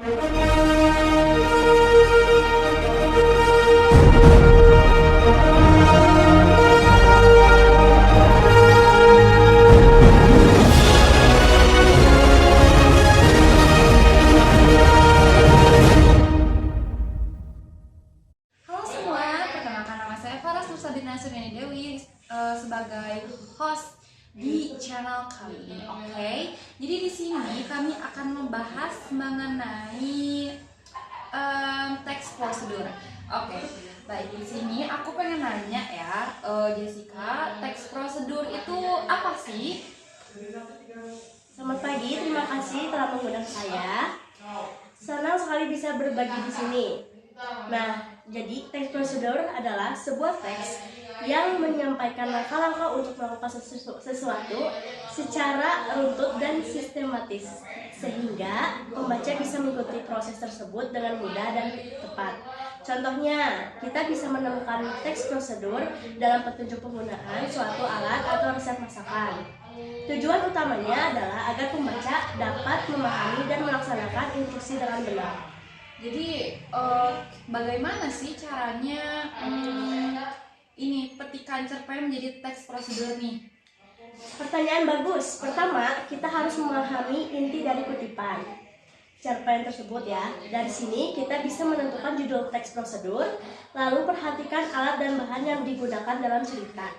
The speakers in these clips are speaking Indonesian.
Halo semua, perkenalkan nama saya Faras Nursadina Suryani Dewi sebagai host di channel kali ini. Oke, jadi di sini kami akan membahas mengenai teks prosedur. Oke, baik, di sini aku pengen nanya ya, Jessica, teks prosedur itu apa sih? Selamat pagi, terima kasih telah mengundang saya. Senang sekali bisa berbagi di sini. Nah, jadi teks prosedur adalah sebuah teks yang menyampaikan langkah-langkah untuk melakukan sesuatu secara runtut dan sistematis, sehingga pembaca bisa mengikuti proses tersebut dengan mudah dan tepat. Contohnya, kita bisa menemukan teks prosedur dalam petunjuk penggunaan suatu alat atau resep masakan. Tujuan utamanya adalah agar pembaca dapat memahami dan melaksanakan instruksi dengan benar. Jadi bagaimana sih caranya ini petikan cerpen menjadi teks prosedur nih? Pertanyaan bagus. Pertama, kita harus memahami inti dari kutipan cerpen tersebut ya. Dari sini kita bisa menentukan judul teks prosedur, lalu perhatikan alat dan bahan yang digunakan dalam cerita,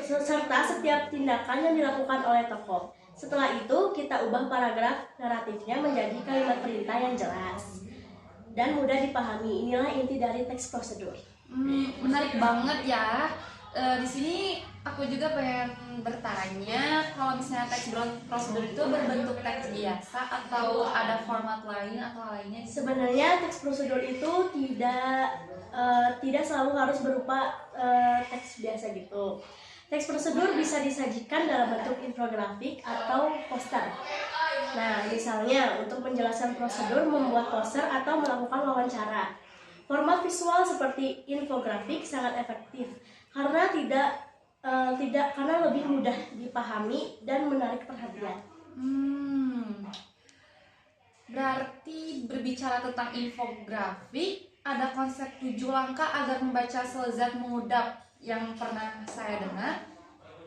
serta setiap tindakan yang dilakukan oleh tokoh. Setelah itu, kita ubah paragraf naratifnya menjadi kalimat perintah yang jelas dan mudah dipahami. Inilah inti dari teks prosedur. Menarik banget ya. Di sini aku juga pengen bertanya, kalau misalnya teks prosedur itu berbentuk teks biasa atau ada format lain atau lainnya? Sebenarnya teks prosedur itu tidak selalu harus berupa teks biasa gitu. Teks prosedur bisa disajikan dalam bentuk infografik atau poster. Nah, misalnya untuk menjelaskan prosedur membuat poster atau melakukan wawancara. Format visual seperti infografik sangat efektif karena karena lebih mudah dipahami dan menarik perhatian. Berarti berbicara tentang infografik, ada konsep 7 langkah agar membaca selezat mengudap yang pernah saya dengar.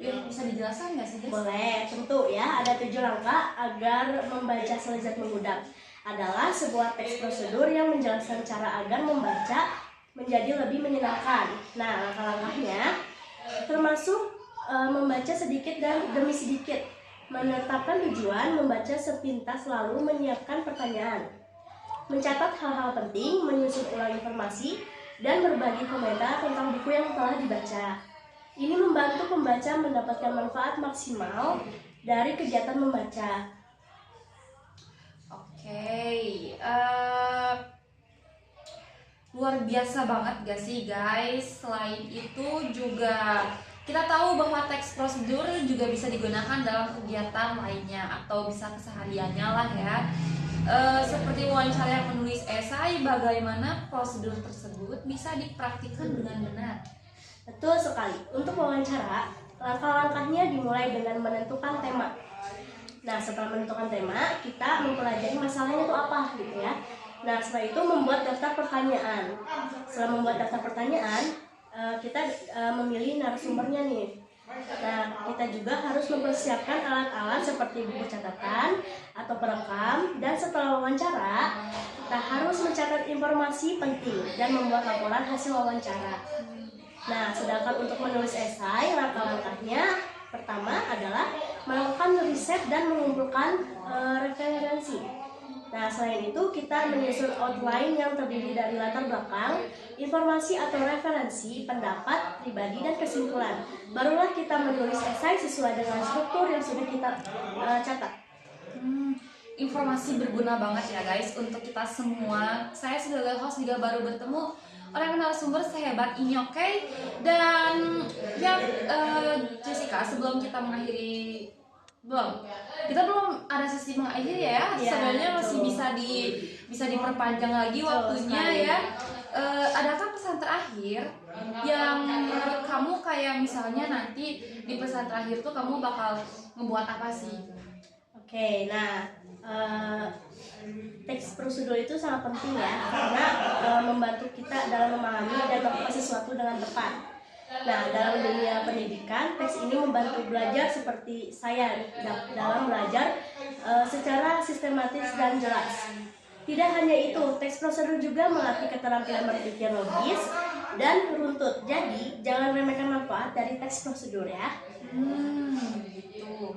Bisa dijelaskan nggak sih, Jess? Boleh, tentu ya. Ada 7 langkah agar membaca selezat mengudap. Adalah sebuah teks prosedur yang menjelaskan cara agar membaca menjadi lebih menyenangkan. Nah, langkah-langkahnya termasuk membaca sedikit dan demi sedikit, menetapkan tujuan, membaca sepintas lalu menyiapkan pertanyaan, mencatat hal-hal penting, menyusun ulang informasi, dan berbagi komentar tentang buku yang telah dibaca. Ini membantu pembaca mendapatkan manfaat maksimal dari kegiatan membaca. Oke, luar biasa banget gak sih guys? Selain itu juga kita tahu bahwa teks prosedur juga bisa digunakan dalam kegiatan lainnya atau bisa kesehariannya lah ya. Seperti wawancara yang menulis esai, bagaimana prosedur tersebut bisa dipraktikkan dengan benar. Betul sekali. Untuk wawancara, langkah-langkahnya dimulai dengan menentukan tema. Nah, setelah menentukan tema, kita mempelajari masalahnya itu apa gitu ya. Nah, setelah itu membuat daftar pertanyaan. Setelah membuat daftar pertanyaan, kita memilih narasumbernya nih. Nah, kita juga harus mempersiapkan alat-alat seperti buku catatan atau perekam, dan setelah wawancara, kita harus mencatat informasi penting dan membuat laporan hasil wawancara. Nah, sedangkan untuk menulis esai, langkah-langkahnya pertama adalah melakukan riset dan mengumpulkan referensi. Nah, selain itu kita menyusun outline yang terdiri dari latar belakang, informasi atau referensi, pendapat, pribadi, dan kesimpulan. Barulah kita menulis esai sesuai dengan struktur yang sudah kita catat. Informasi berguna banget ya guys untuk kita semua. Saya sebagai host juga baru bertemu orang narasumber sehebat ini, oke? Dan ya Jessica, sebelum kita mengakhiri, kita belum ada sesi mengakhiri ya. Sebenarnya masih bisa diperpanjang lagi waktunya ya. Adakah pesan terakhir yang menurut kamu kayak misalnya nanti di pesan terakhir tuh kamu bakal ngebuat apa sih? Oke, nah eh, teks prosedur itu sangat penting ya, karena membantu kita dalam memahami dan melakukan sesuatu dengan tepat. Nah, dalam dunia pendidikan, teks ini membantu belajar seperti saya dalam belajar secara sistematis dan jelas. Tidak hanya itu, teks prosedur juga melatih keterampilan berpikir logis dan runtut. Jadi, jangan remehkan manfaat dari teks prosedur ya. Gitu.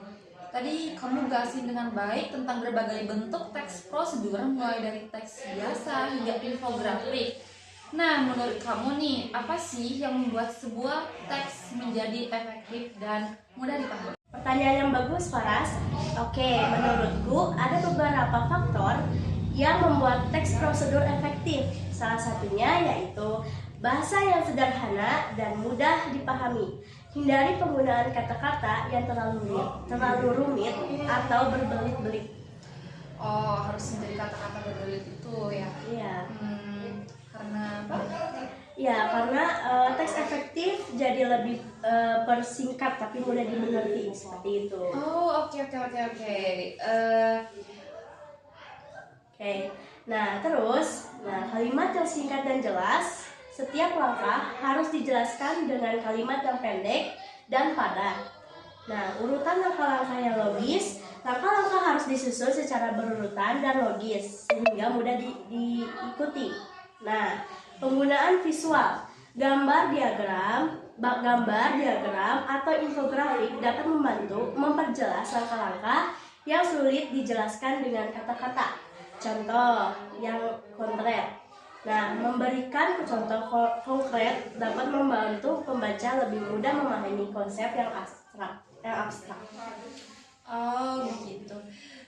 Tadi kamu jelasin dengan baik tentang berbagai bentuk teks prosedur, mulai dari teks biasa hingga infografik. Nah, menurut kamu nih, apa sih yang membuat sebuah teks menjadi efektif dan mudah dipahami? Pertanyaan yang bagus, Faras. Oke, menurutku ada beberapa faktor yang membuat teks prosedur efektif. Salah satunya yaitu bahasa yang sederhana dan mudah dipahami. Hindari penggunaan kata-kata yang terlalu rumit atau berbelit-belit. Oh, harus menjadi kata-kata berbelit itu ya? Iya. Karena apa? Ya, karena teks efektif jadi lebih persingkat tapi mudah dimengerti seperti itu. Oh, oke. Oke. Nah, terus, kalimat yang singkat dan jelas. Setiap langkah harus dijelaskan dengan kalimat yang pendek dan padat. Nah, urutan langkah-langkah yang logis, langkah-langkah harus disusun secara berurutan dan logis sehingga mudah diikuti. Nah, penggunaan visual, gambar diagram atau infografik dapat membantu memperjelas langkah-langkah yang sulit dijelaskan dengan kata-kata. Contoh yang konkret. Nah, memberikan contoh konkret dapat membantu pembaca lebih mudah memahami konsep yang abstrak. Oh, begitu.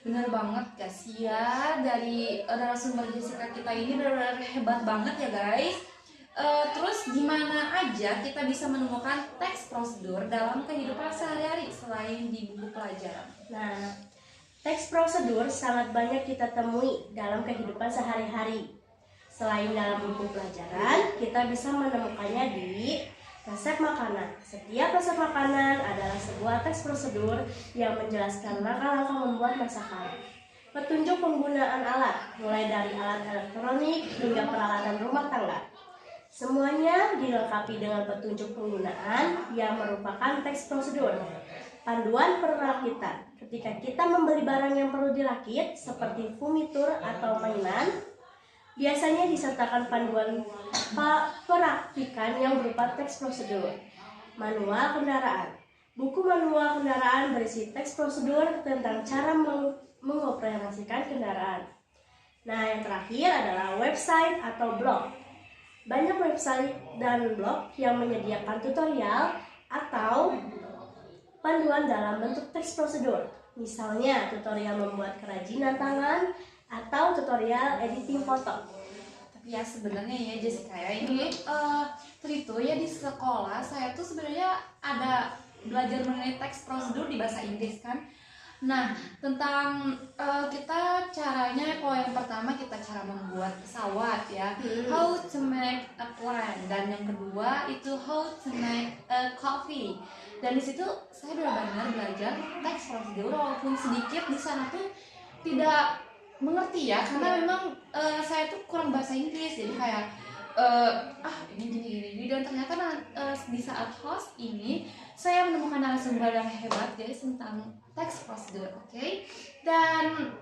Benar banget gak sih ya, dari narasumber Jessica kita ini benar-benar hebat banget ya guys. Terus di mana aja kita bisa menemukan teks prosedur dalam kehidupan sehari-hari selain di buku pelajaran? Nah, teks prosedur sangat banyak kita temui dalam kehidupan sehari-hari. Selain dalam buku pelajaran, kita bisa menemukannya di resep makanan. Setiap resep makanan adalah sebuah teks prosedur yang menjelaskan langkah-langkah membuat masakan. Petunjuk penggunaan alat, mulai dari alat elektronik hingga peralatan rumah tangga. Semuanya dilengkapi dengan petunjuk penggunaan yang merupakan teks prosedur. Panduan perakitan. Ketika kita membeli barang yang perlu dirakit, seperti furnitur atau mainan, biasanya disertakan panduan perakitan yang berupa teks prosedur. Manual kendaraan. Buku manual kendaraan berisi teks prosedur tentang cara mengoperasikan kendaraan. Nah, yang terakhir adalah website atau blog. Banyak website dan blog yang menyediakan tutorial atau panduan dalam bentuk teks prosedur. Misalnya, tutorial membuat kerajinan tangan atau tutorial editing foto. Tapi ya sebenarnya ya Jessica ya, ini cerita ya di sekolah saya tuh sebenarnya ada belajar mengenai teks prosedur di bahasa Inggris kan. Nah, tentang kita caranya, kalau yang pertama kita cara membuat pesawat ya, how to make a plane, dan yang kedua itu how to make a coffee. Dan di situ saya benar-benar belajar teks prosedur, walaupun sedikit di sana tuh tidak mengerti ya, karena memang saya tuh kurang bahasa Inggris, jadi kayak ini gini, dan ternyata di saat host ini saya menemukan narasumber yang hebat guys tentang teks prosedur, oke? Dan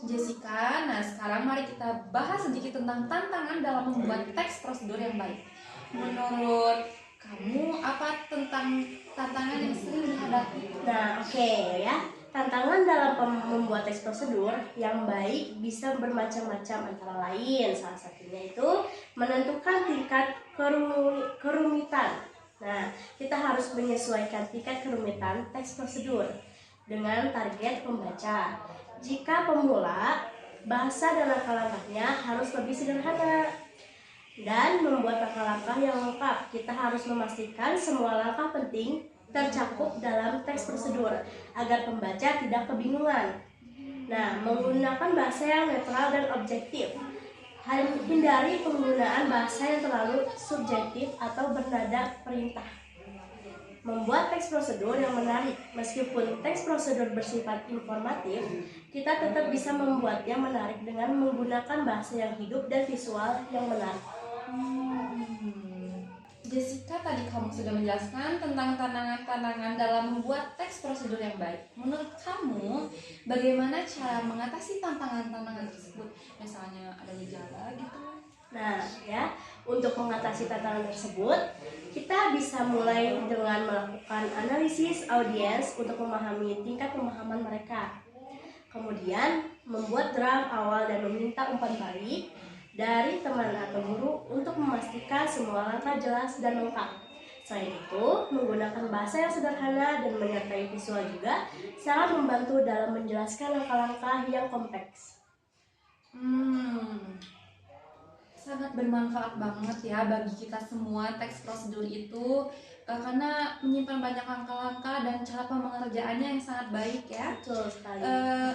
Jessica, nah sekarang mari kita bahas sedikit tentang tantangan dalam membuat teks prosedur yang baik. Menurut kamu apa tentang tantangan yang sering dihadapi? Nah, oke ya. Tantangan dalam membuat teks prosedur yang baik bisa bermacam-macam, antara lain salah satunya itu menentukan tingkat kerumitan. Nah, kita harus menyesuaikan tingkat kerumitan teks prosedur dengan target pembaca. Jika pemula, bahasa dan langkah-langkahnya harus lebih sederhana. Dan membuat langkah-langkah yang lengkap, kita harus memastikan semua langkah penting tercakup dalam teks prosedur agar pembaca tidak kebingungan. Nah, menggunakan bahasa yang netral dan objektif. Hindari penggunaan bahasa yang terlalu subjektif atau bernada perintah. membuat teks prosedur yang menarik. Meskipun teks prosedur bersifat informatif, kita tetap bisa membuatnya menarik dengan menggunakan bahasa yang hidup dan visual yang menarik. Jessica, tadi kamu sudah menjelaskan tentang tantangan-tantangan dalam membuat teks prosedur yang baik. Menurut kamu, bagaimana cara mengatasi tantangan-tantangan tersebut? Misalnya ada gejala gitu. Nah, ya, untuk mengatasi tantangan tersebut, kita bisa mulai dengan melakukan analisis audiens untuk memahami tingkat pemahaman mereka. Kemudian, membuat draft awal dan meminta umpan balik dari teman atau guru untuk memastikan semua langkah jelas dan lengkap. Selain itu, menggunakan bahasa yang sederhana dan menyertai visual juga sangat membantu dalam menjelaskan langkah-langkah yang kompleks. Sangat bermanfaat banget ya bagi kita semua teks prosedur itu, karena menyimpan banyak langkah-langkah dan cara pengerjaannya yang sangat baik ya. Betul sekali.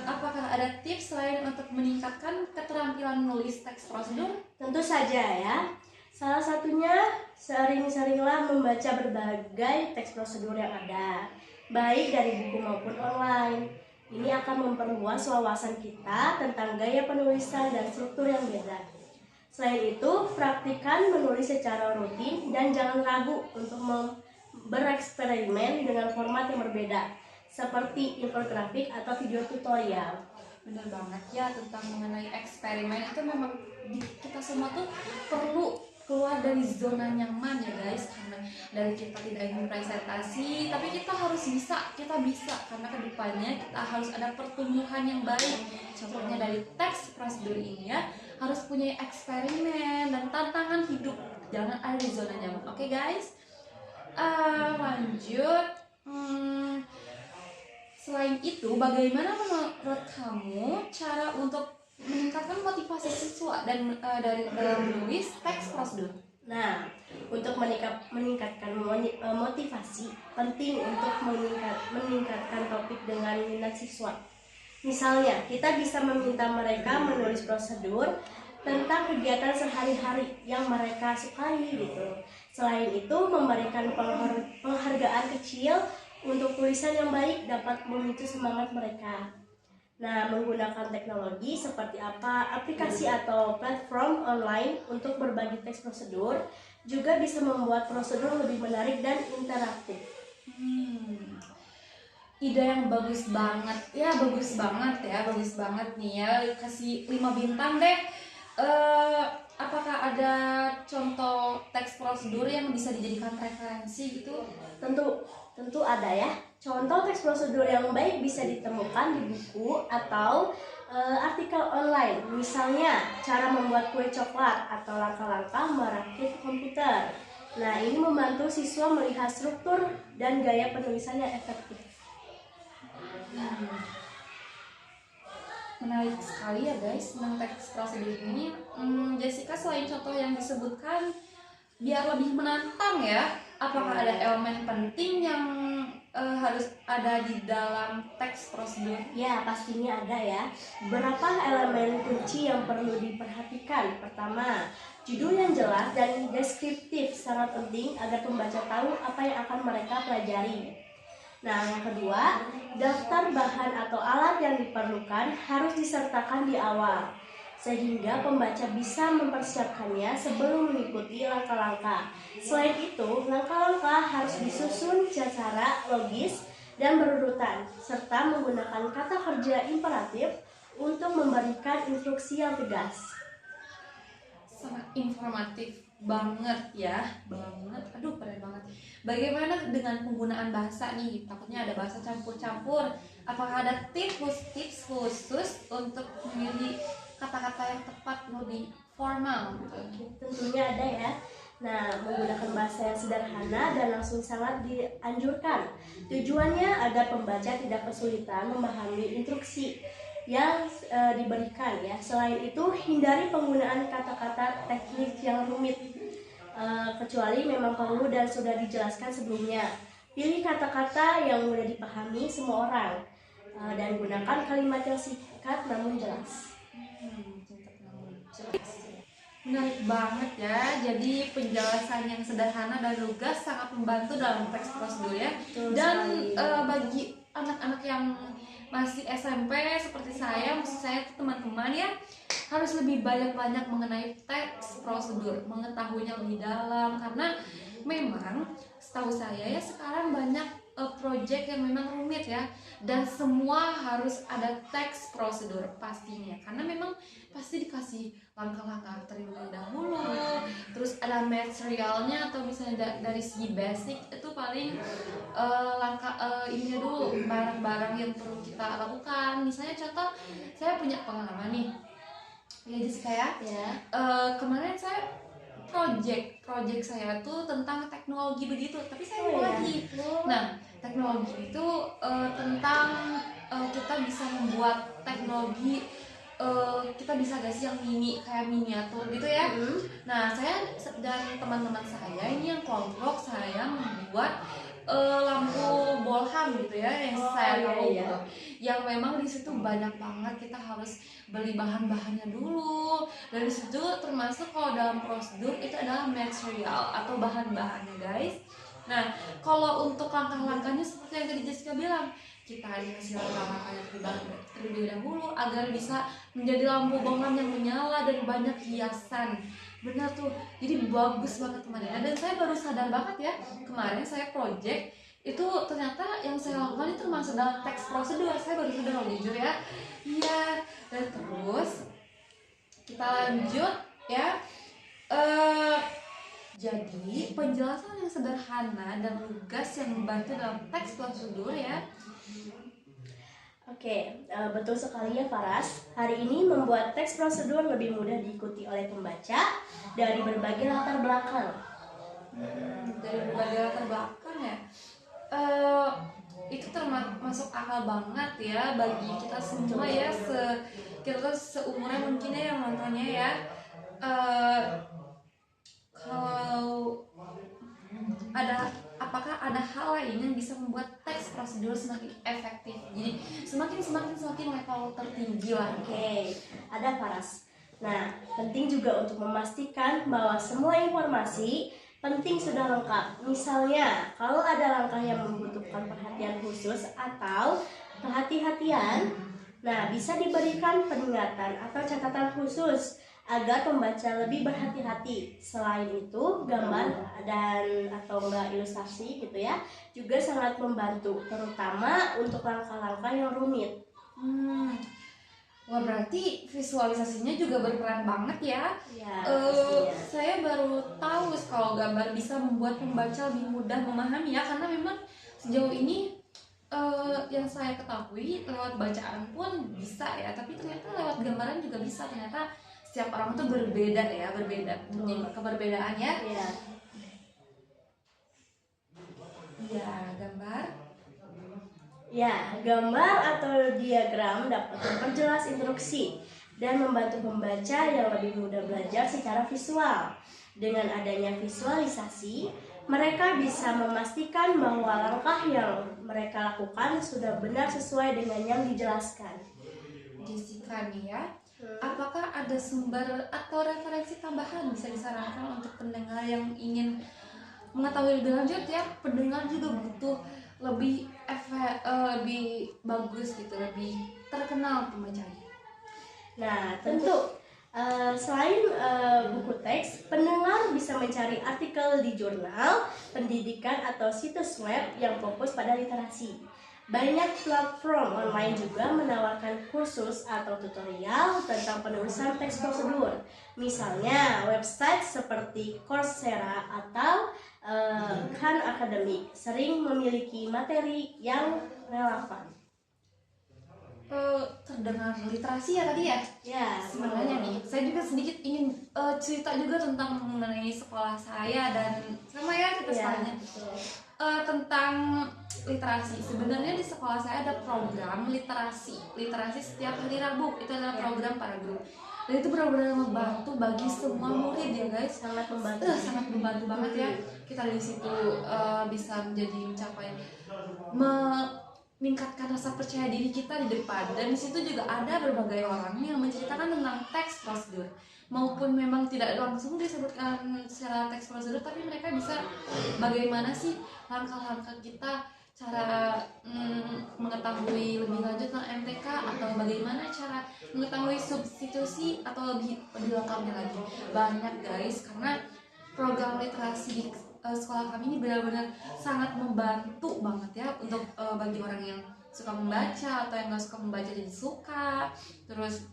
Apakah ada tips lain untuk meningkatkan keterampilan menulis teks prosedur? Tentu saja ya. Salah satunya, sering-seringlah membaca berbagai teks prosedur yang ada, baik dari buku maupun online. Ini akan memperluas wawasan kita tentang gaya penulisan dan struktur yang beda. Selain itu, praktikkan menulis secara rutin dan jangan ragu untuk bereksperimen dengan format yang berbeda, seperti infografik atau video tutorial. Bener banget ya, tentang mengenai eksperimen itu memang kita semua tuh perlu keluar dari zona nyaman ya guys, karena dari kita tidak ingin presentasi tapi kita harus bisa karena kedepannya kita harus ada pertumbuhan yang baik. Contohnya dari teks prosedur ini ya, harus punya eksperimen dan tantangan hidup, jangan ada di zona nyaman. Oke guys, lanjut. Selain itu, bagaimana menurut kamu cara untuk meningkatkan motivasi siswa dan dalam menulis teks prosedur? Nah, untuk meningkatkan motivasi, penting untuk meningkatkan topik dengan minat siswa. Misalnya, kita bisa meminta mereka menulis prosedur tentang kegiatan sehari-hari yang mereka sukai gitu. Selain itu, memberikan penghargaan kecil untuk tulisan yang baik dapat memicu semangat mereka. Nah, menggunakan teknologi seperti aplikasi atau platform online untuk berbagi teks prosedur juga bisa membuat prosedur lebih menarik dan interaktif. Ide yang bagus banget nih ya, kasih 5 bintang deh. Apakah ada contoh teks prosedur yang bisa dijadikan referensi gitu? Tentu ada ya. Contoh teks prosedur yang baik bisa ditemukan di buku atau artikel online. Misalnya, cara membuat kue coklat atau langkah-langkah merakit komputer. Nah, ini membantu siswa melihat struktur dan gaya penulisan yang efektif. Menarik sekali ya guys tentang teks prosedur ini. Jessica, selain contoh yang disebutkan, biar lebih menantang ya, apakah ada elemen penting yang harus ada di dalam teks prosedur? Ya, pastinya ada ya. Beberapa elemen kunci yang perlu diperhatikan. Pertama, judul yang jelas dan deskriptif sangat penting agar pembaca tahu apa yang akan mereka pelajari. Nah, yang kedua, daftar bahan atau alat yang diperlukan harus disertakan di awal, sehingga pembaca bisa mempersiapkannya sebelum mengikuti langkah-langkah. Selain itu, langkah-langkah harus disusun secara logis dan berurutan, serta menggunakan kata kerja imperatif untuk memberikan instruksi yang tegas. Sangat informatif banget ya, aduh keren banget. Bagaimana dengan penggunaan bahasa nih? Takutnya ada bahasa campur-campur. Apakah ada tips khusus untuk memilih kata-kata yang tepat lebih formal? Tentunya ada ya. Nah, menggunakan bahasa yang sederhana dan langsung sangat dianjurkan. Tujuannya agar pembaca tidak kesulitan memahami instruksi yang diberikan ya. Selain itu, hindari penggunaan kata-kata teknis yang rumit, kecuali memang perlu dan sudah dijelaskan sebelumnya. Pilih kata-kata yang mudah dipahami semua orang, dan gunakan kalimat yang singkat namun jelas. Menarik banget ya. Jadi penjelasan yang sederhana dan lugas sangat membantu dalam teks prosedur ya. Betul Dan sekali. bagi anak-anak yang masih SMP seperti saya, maksud saya tuh teman-teman ya, harus lebih banyak-banyak mengenai teks prosedur, mengetahuinya lebih dalam karena memang setahu saya ya sekarang banyak project yang memang rumit ya, dan semua harus ada teks prosedur pastinya karena memang pasti dikasih langkah-langkah terlebih dahulu, terus ada materialnya atau misalnya dari segi basic itu paling langkah ininya dulu, barang-barang yang perlu kita lakukan. Misalnya contoh, saya punya pengalaman nih ya Jessica ya. Ya. Kemarin saya project saya tuh tentang teknologi begitu, tapi saya Oh, mau ya. lagi. Nah, teknologi itu tentang kita bisa membuat teknologi, kita bisa gak sih yang kayak miniatur gitu ya. Nah, saya dan teman-teman saya ini yang kelompok saya membuat lampu bolham gitu ya, yang Oh, saya iya, tahu iya. gitu. Yang memang di situ banyak banget kita harus beli bahan-bahannya dulu. Dan di situ termasuk kalau dalam prosedur itu adalah material atau bahan-bahannya guys. Nah, kalau untuk langkah-langkahnya seperti yang tadi Jessica bilang, kita dikasih langkah-langkahnya terlebih dahulu agar bisa menjadi lampu bolham yang menyala dan banyak hiasan. Benar tuh, jadi bagus banget teman-teman. Dan saya baru sadar banget ya, kemarin saya project itu ternyata yang saya lakukan itu termasuk dalam teks prosedur. Saya baru sadar loh, jujur ya. Iya. Dan terus kita lanjut ya. Jadi penjelasan yang sederhana dan lugas yang membantu dalam teks prosedur ya. Oke, betul sekali ya Faras. Hari ini membuat teks prosedur lebih mudah diikuti oleh pembaca dari berbagai latar belakang. Dari berbagai latar belakang ya. Itu termasuk akal banget ya bagi kita semua ya, kita seumuran mungkin ya yang nontonnya ya. Kalau apakah ada hal lain yang bisa membuat teks prosedur semakin efektif, jadi semakin level tertinggi lah. Oke, ada Faras. Nah, penting juga untuk memastikan bahwa semua informasi penting sudah lengkap. Misalnya, kalau ada langkah yang membutuhkan perhatian khusus atau kehati-hatian, nah bisa diberikan peringatan atau catatan khusus agar pembaca lebih berhati-hati. Selain itu, gambar dan atau enggak ilustrasi gitu ya, juga sangat membantu, terutama untuk langkah-langkah yang rumit. Wah, berarti visualisasinya juga berperan banget ya. Ya, Saya baru tahu kalau gambar bisa membuat pembaca lebih mudah memahami ya, karena memang sejauh ini yang saya ketahui lewat bacaan pun bisa ya, tapi ternyata lewat gambaran juga bisa. Ternyata setiap orang tuh berbeda ya, keberbedaan ya. Iya. Iya, gambar. Ya, gambar atau diagram dapat memperjelas instruksi dan membantu pembaca yang lebih mudah belajar secara visual. Dengan adanya visualisasi, mereka bisa memastikan bahwa langkah yang mereka lakukan sudah benar sesuai dengan yang dijelaskan. Jessica nih ya, apakah ada sumber atau referensi tambahan bisa disarankan untuk pendengar yang ingin mengetahui lebih lanjut ya? Pendengar juga butuh lebih bagus gitu, lebih terkenal pembacanya. Nah, tentu selain buku teks, pendengar bisa mencari artikel di jurnal, pendidikan atau situs web yang fokus pada literasi. Banyak platform online juga menawarkan kursus atau tutorial tentang penulisan teks prosedur. Misalnya website seperti Coursera atau Khan Academy sering memiliki materi yang relevan. Terdengar literasi ya tadi ya? Ya, Sebenarnya nih, saya juga sedikit ingin cerita juga tentang mengenai sekolah saya dan sama ya kita sekolahnya. Tentang literasi. Sebenarnya di sekolah saya ada program literasi setiap hari Rabu. Itu adalah program para guru. Dan itu benar-benar membantu bagi semua murid ya guys. Sangat membantu. Sangat membantu banget ya. Kita di situ bisa menjadi mencapai meningkatkan rasa percaya diri kita di depan. Dan di situ juga ada berbagai orang yang menceritakan tentang teks prosedur, maupun memang tidak langsung disebutkan secara teks prosedur, tapi mereka bisa bagaimana sih langkah-langkah kita, cara mengetahui lebih lanjut tentang MTK, atau bagaimana cara mengetahui substitusi, atau lebih lengkapnya lagi. Banyak guys, karena program literasi di sekolah kami ini benar-benar sangat membantu banget ya untuk bagi orang yang suka membaca atau yang nggak suka membaca jadi suka. Terus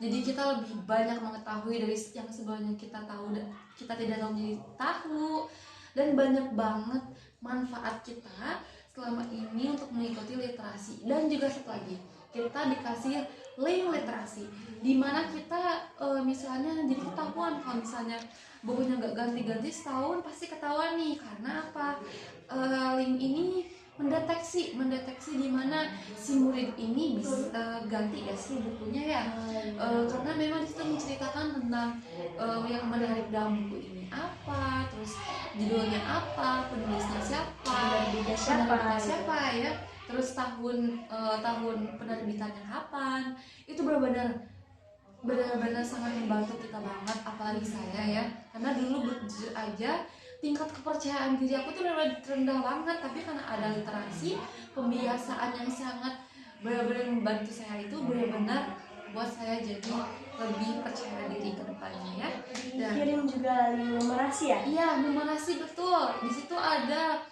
jadi kita lebih banyak mengetahui dari yang sebelumnya kita tahu dan kita tidak tahu menjadi tahu. Dan banyak banget manfaat kita selama ini untuk mengikuti literasi. Dan juga satu lagi, kita dikasih link literasi, dimana kita misalnya jadi ketahuan kalau misalnya bukunya nggak ganti-ganti setahun, pasti ketahuan nih. Karena apa? Link ini mendeteksi di mana si murid ini bisa ganti ya si bukunya ya. Karena memang disitu menceritakan tentang yang menarik dalam buku ini apa, terus judulnya apa, penulisnya siapa, penerbitnya siapa ya, terus tahun penerbitannya kapan. Itu benar-benar sangat membantu kita banget, apalagi saya ya, karena dulu jujur aja tingkat kepercayaan diri aku tuh rendah banget, tapi karena ada literasi, pembiasaan yang sangat benar-benar membantu saya, itu benar-benar buat saya jadi lebih percaya diri ke depannya ya. Dan kirim juga numerasi ya? Iya, numerasi betul. Di situ ada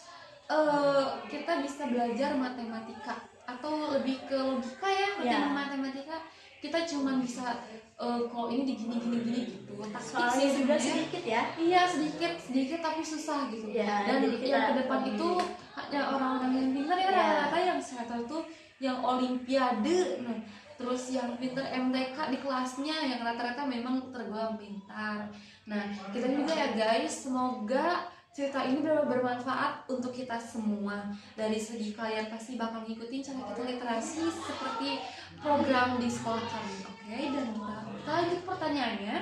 kita bisa belajar matematika atau lebih ke logika ya, ketimbang matematika. Kita cuma bisa kalau ini digini gitu. Soalnya juga sedikit ya? Iya, sedikit tapi susah gitu. Ya, dan yang ke depan itu hanya orang-orang yang pintar ya, rata-rata yang saya tahu tuh yang olimpiade. Nah, terus yang pintar MTK di kelasnya yang rata-rata memang tergolong pintar. Nah, kita juga ya guys, semoga cerita ini bermanfaat untuk kita semua. Dari segi kalian pasti bakal ngikutin cara kita literasi seperti program di sekolah kami. Oke, dan kita lanjut pertanyaannya.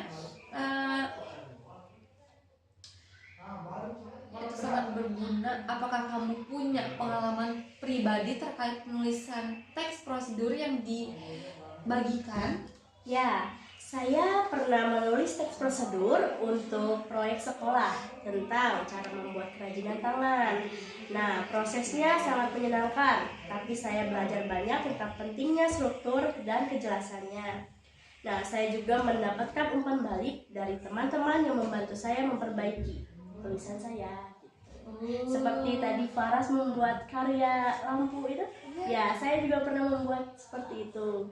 Itu sangat berguna. Apakah kamu punya pengalaman pribadi terkait penulisan teks prosedur yang dibagikan? Ya, saya pernah menulis teks prosedur untuk proyek sekolah tentang cara membuat kerajinan tangan. Nah, prosesnya sangat menyenangkan, tapi saya belajar banyak tentang pentingnya struktur dan kejelasannya. Nah, saya juga mendapatkan umpan balik dari teman-teman yang membantu saya memperbaiki tulisan saya. Seperti tadi Faras membuat karya lampu itu, ya saya juga pernah membuat seperti itu.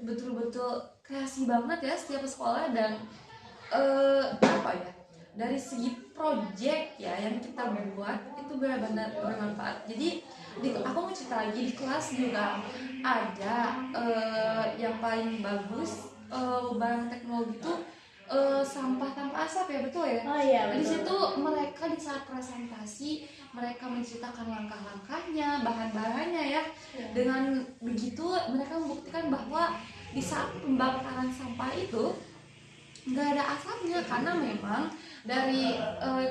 Betul-betul kreasi banget ya setiap sekolah. Dan apa ya, dari segi project ya yang kita buat itu benar-benar bermanfaat. Jadi aku mau cerita lagi, di kelas juga ada yang paling bagus barang teknologi itu sampah tanpa asap ya, betul ya? Oh iya, betul. Di situ mereka di saat presentasi mereka menceritakan langkah-langkahnya, bahan-bahannya ya. Dengan begitu mereka membuktikan bahwa di saat pembakaran sampah itu nggak ada asapnya, karena memang dari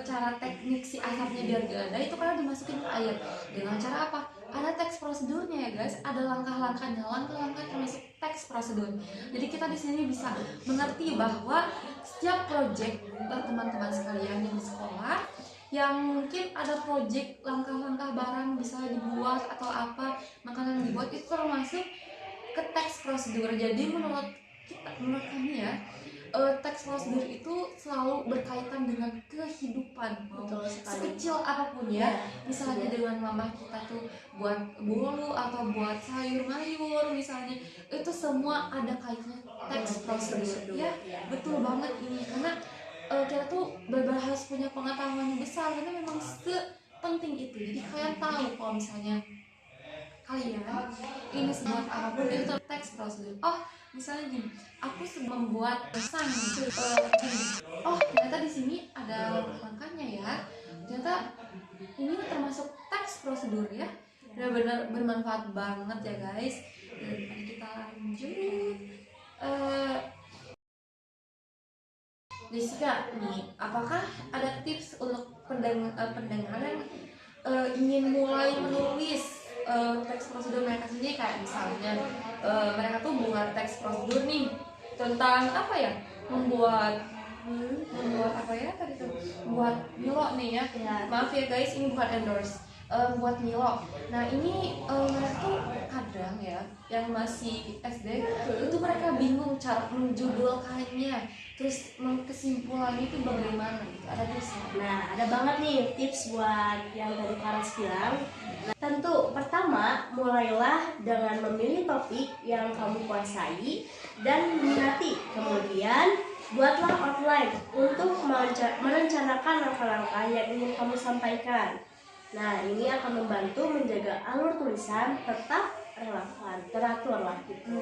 cara teknik si asapnya biar gak ada itu karena dimasukin ke air. Dengan cara apa? Ada teks prosedurnya ya guys, ada langkah-langkahnya, langkah-langkah termasuk teks prosedur. Jadi kita di sini bisa mengerti bahwa setiap project teman-teman sekalian yang di sekolah yang mungkin ada project langkah-langkah barang bisa dibuat atau apa makanan dibuat, itu termasuk ke teks prosedur. Jadi menurut kami ya, teks prosedur itu selalu berkaitan dengan kehidupan, sekecil apapun ya. Misalnya dengan mama kita tuh buat bolu atau buat sayur mayur misalnya, itu semua ada kaitannya teks prosedur ya. Betul banget ini, karena kita tuh benar-benar harus punya pengetahuan yang besar, karena memang sepenting itu. Jadi kalian tahu kalau misalnya kalian ini sebuah apapun itu teks prosedur. Oh, misalnya gini, aku membuat pesan oh ternyata di sini ada langkahnya ya, ternyata ini termasuk teks prosedur ya. Benar-benar bermanfaat banget ya guys. Dan mari kita lanjut. Jessica nih, apakah ada tips untuk pendengaran ingin mulai menulis teks prosedur mereka sendiri, kayak misalnya mereka tuh buat teks prosedur nih tentang apa ya, membuat apa ya tadi tuh, buat Milo nih ya. Ya. Maaf ya guys, ini bukan endorse. Buat Milo. Nah ini mereka tuh kadang ya yang masih SD itu mereka bingung cara menjudulkannya, terus kesimpulannya itu bagaimana gitu. Ada tips? Nah, ada banget nih tips buat yang tadi Karas bilang. Nah, tentu pertama, mulailah dengan memilih topik yang kamu kuasai dan minati. Kemudian, buatlah outline untuk merencanakan langkah-langkah yang ingin kamu sampaikan. Nah, ini akan membantu menjaga alur tulisan tetap relevan, teratur lah gitu.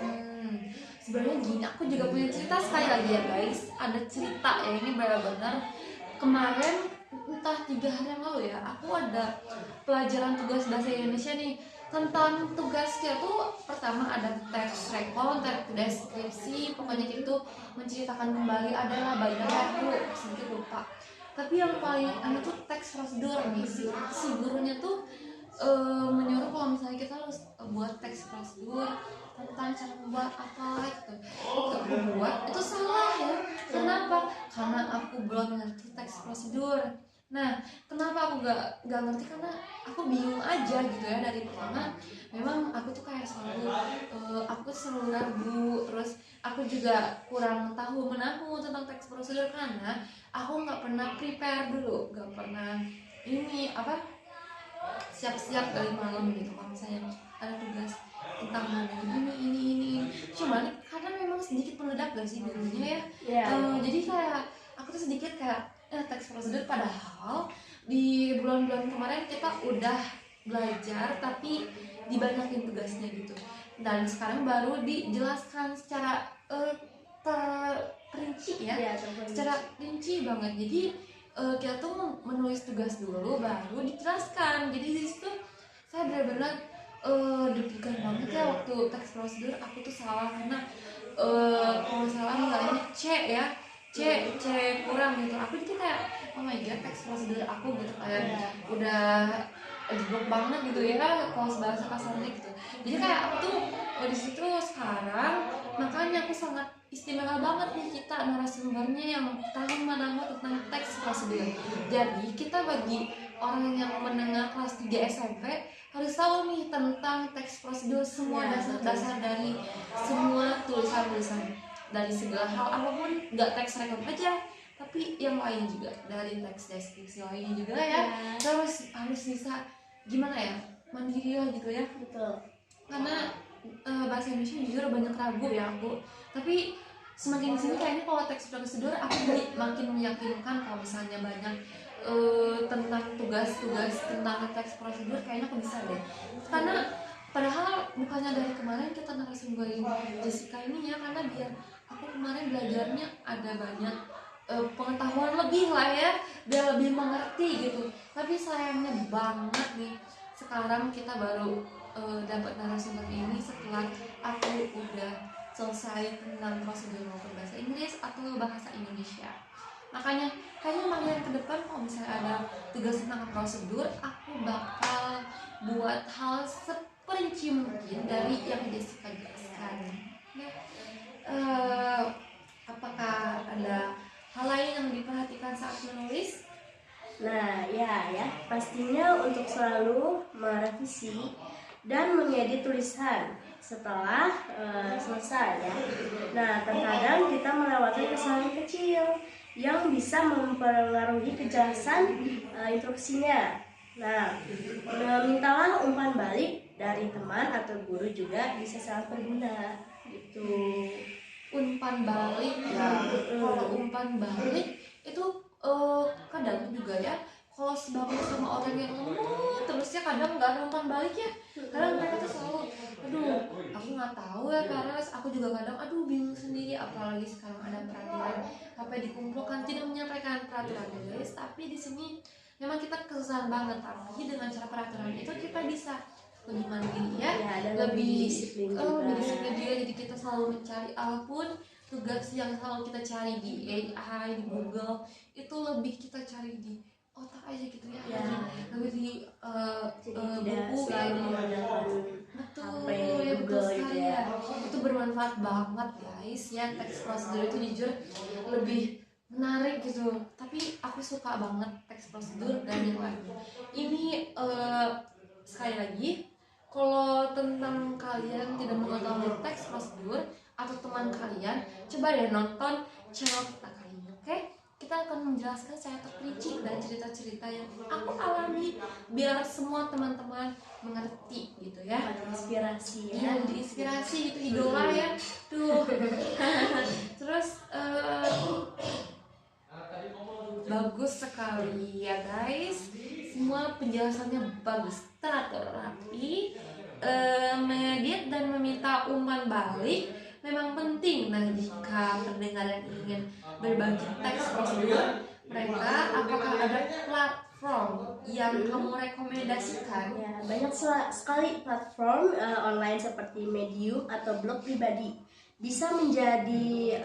Sebenarnya gini, aku juga punya cerita sekali lagi ya guys. Ada cerita ya, ini benar-benar kemarin entah 3 hari yang lalu ya, aku ada pelajaran tugas bahasa Indonesia nih. Tentang tugasnya tuh pertama ada teks rekon, teks deskripsi, pokoknya gitu menceritakan kembali adalah bagian aku sedikit lupa. Tapi yang paling aneh tuh teks prosedur nih, si gurunya tuh menyuruh kalau misalnya kita harus buat teks prosedur tentang cara membuat apa gitu. Aku buat itu salah ya. Kenapa? Karena aku belum ngerti teks prosedur. Nah, kenapa aku gak ngerti? Karena aku bingung aja gitu ya dari pertama. Memang aku tuh kayak selalu ragu, terus aku juga kurang tahu menahu tentang teks prosedur karena aku nggak pernah prepare dulu, nggak pernah ini apa siap-siap dari malam gitu kalau misalnya ada tugas tentang ini. Cuman karena memang sedikit meledak gak sih gurunya ya. Jadi kayak aku tuh sedikit kayak teks prosedur, padahal di bulan-bulan kemarin kita udah belajar tapi dibanyakin tugasnya gitu, dan sekarang baru dijelaskan secara terperinci ya, secara rinci banget. Jadi kita tuh menulis tugas dulu baru dijelaskan. Jadi di situ saya benar-benar deg-degan banget ya waktu teks prosedur. Aku tuh salah karena kalau salah nilainya C ya, C kurang gitu. Aku jadi kayak oh my god, teks prosedur aku gitu kayak udah jeblok banget gitu ya kalau bahasa kasarnya gitu. Jadi kayak aku tuh di situ sekarang, makanya aku sangat istimewa banget nih kita narasumbernya yang tahu menahu tentang teks prosedur. Jadi kita bagi orang yang menengah kelas 3 SMP harus tahu nih tentang teks prosedur, semua dasar-dasar dari semua tulisan-tulisan dari segala hal apapun, nggak teks rekon aja tapi yang lain juga, dari teks deskripsi lainnya juga ya. Terus harus bisa gimana ya, mandiri lah gitu ya. Betul. Karena bahasa Indonesia jujur banyak ragu ya aku, tapi semakin kesini kayaknya kalau teks prosedur aku jadi makin meyakinkan kalau misalnya banyak tentang tugas-tugas tentang teks prosedur kayaknya aku bisa deh. Karena padahal bukannya dari kemarin kita narasumberin Jessica ini ya, karena biar aku kemarin belajarnya ada banyak pengetahuan lebih lah ya, biar lebih mengerti gitu. Tapi sayangnya banget nih sekarang kita baru dapat narasumber ini setelah aku udah selesai tentang prosedur maupun bahasa Inggris atau bahasa Indonesia. Makanya kayaknya makin ke depan kalau misalnya ada tugas tentang prosedur, aku bakal buat hal seperinci mungkin dari yang Jessica jelaskan ya. Apakah ada hal lain yang diperhatikan saat menulis? Nah, ya, pastinya untuk selalu merevisi dan mengedit tulisan setelah selesai ya. Nah, terkadang kita melewati kesalahan kecil yang bisa mempengaruhi kejelasan instruksinya. Nah, mintalah umpan balik dari teman atau guru juga bisa sangat berguna gitu. Umpan balik ya. Kalau umpan balik itu kadang juga ya, kalau sebangun sama orang yang lembut terusnya kadang nggak ada umpan balik ya. Kadang mereka tuh selalu aku nggak tahu ya Karas, aku juga kadang bingung sendiri, apalagi sekarang ada peraturan apa dikumpulkan, tidak menyampaikan peraturan guys, tapi di sini memang kita kesusahan banget, tapi dengan cara peraturan itu kita bisa lebih mandiri ya, lebih disiplin juga. Jadi kita selalu mencari apapun tugas yang selalu kita cari di AI, di Google, itu lebih kita cari di otak aja gitu ya, Ya. lebih di Jadi tidak buku selalu ya. mengandalkan Betul, HP, ya betul Google gitu sekali ya. ya. Itu bermanfaat banget guys ya, teks prosedur itu jujur lebih menarik gitu. Tapi aku suka banget teks prosedur dan yang lainnya. Ini sekali lagi, kalau tentang kalian tidak mengetahui teks prosedur atau teman kalian, coba deh nonton channel kita kali ini, oke? Kita akan menjelaskan secara terperinci dan cerita-cerita yang aku alami biar semua teman-teman mengerti gitu ya. Inspirasi ya. Iya, jadi inspirasi gitu, idola ya. Tuh. Terus bagus sekali ya guys. Semua penjelasannya bagus, teratur, rapi, mengedit dan meminta umpan balik memang penting. Nah, jika pendengar yang ingin berbagi teks prosedur mereka, apakah ada platform yang kamu rekomendasikan? Ya, banyak sekali platform online seperti Medium atau blog pribadi. Bisa menjadi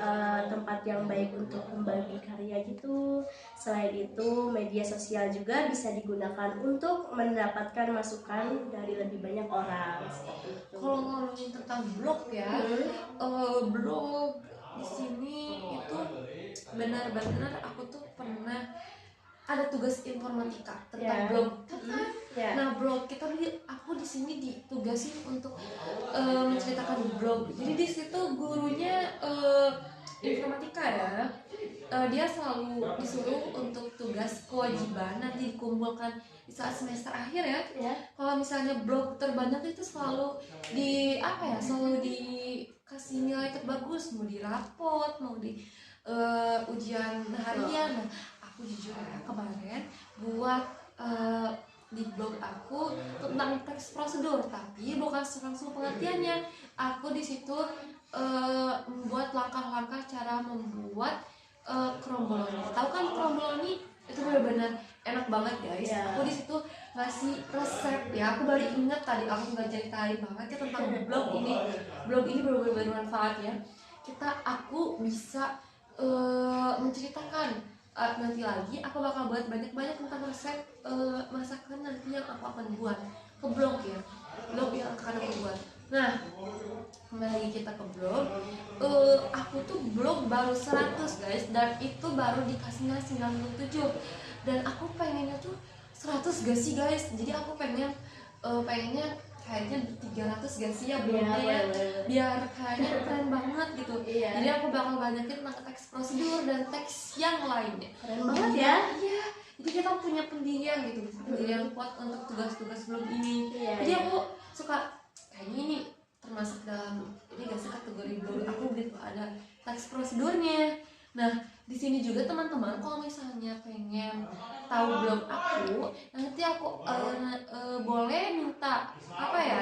tempat yang baik untuk membagi karya gitu. Selain itu, media sosial juga bisa digunakan untuk mendapatkan masukan dari lebih banyak orang. Seperti itu. Kalau ngomongin tentang blog ya, blog di sini itu benar-benar aku tuh pernah ada tugas informatika tentang Ya. blog. Ya. Nah, blog aku di sini ditugasin untuk menceritakan blog. Jadi di situ gurunya informatika ya. Dia selalu disuruh untuk tugas kewajiban nanti dikumpulkan di saat semester akhir ya. Ya. Kalau misalnya blog terbanyak itu selalu selalu dikasih nilai terbagus, mau di rapot, mau di ujian harian. Nah, aku jujur ya, kemarin buat di blog aku tentang teks prosedur, tapi bukan langsung pengertiannya. Aku di situ membuat langkah-langkah cara membuat kromboloni. Tahu kan kromboloni? Itu benar-benar enak banget guys. Ya. Aku di situ ngasih resep ya. Aku baru inget tadi aku nggak ceritain banget ya tentang blog ini. Blog ini benar-benar bermanfaat ya. Aku bisa menceritakan. Nanti lagi aku bakal buat banyak-banyak tentang resep masakan nanti yang aku akan buat ke blog ya, blog yang akan aku buat. Nah, kembali lagi kita ke blog. Aku tuh blog baru 100 guys, dan itu baru dikasihnya 97, dan aku pengennya tuh 100 gak sih guys. Jadi aku pengennya kayaknya 300 gak sih ya blognya ya, biar kayaknya keren banget gitu. Iya. Jadi aku bakal banyakin tentang teks prosedur dan teks yang lainnya. Keren banget ya. Iya, jadi kita punya pendirian gitu, pendirian kuat untuk tugas-tugas blog ini. Iya, Jadi iya. aku suka kayaknya ini termasuk dalam ini gak sih kategori blog aku gitu, ada teks prosedurnya. Nah, di sini juga teman-teman kalau misalnya pengen tahu blog aku, nanti aku boleh minta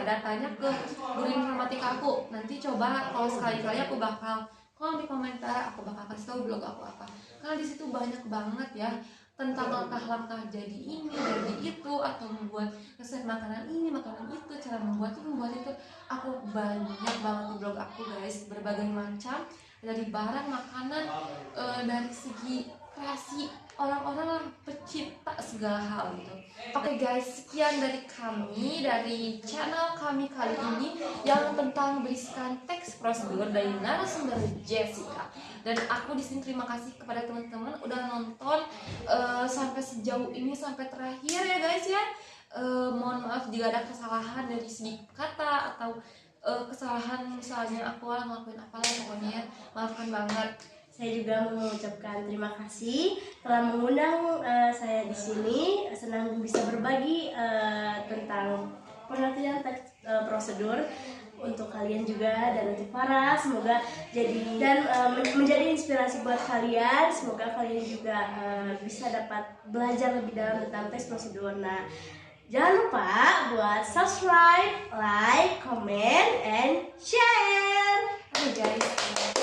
datanya ke guru informatika aku. Nanti coba kalau sekali-kali aku bakal kalau di komentar aku bakal kasih tahu blog aku apa. Karena di situ banyak banget ya tentang langkah-langkah jadi ini, jadi itu, atau membuat resep makanan ini, makanan itu, cara membuat itu. Aku banyak banget di blog aku guys, berbagai macam, dari barang makanan, dari segi kreasi orang-orang lah, pencipta segala hal gitu. Oke guys, sekian dari kami, dari channel kami kali ini yang tentang berisikan teks prosedur dari narasumber Jessica. Dan aku di sini terima kasih kepada teman-teman udah nonton sampai sejauh ini, sampai terakhir ya guys ya. Mohon maaf jika ada kesalahan dari segi kata atau kesalahan misalnya aku ngelakuin apalah, pokoknya maafkan banget. Saya juga mengucapkan terima kasih telah mengundang saya di sini. Senang bisa berbagi tentang pengertian teks prosedur untuk kalian juga dan untuk para, semoga jadi dan menjadi inspirasi buat kalian. Semoga kalian juga bisa dapat belajar lebih dalam tentang teks prosedur. Nah, jangan lupa buat subscribe, like, comment, and share. Oke guys.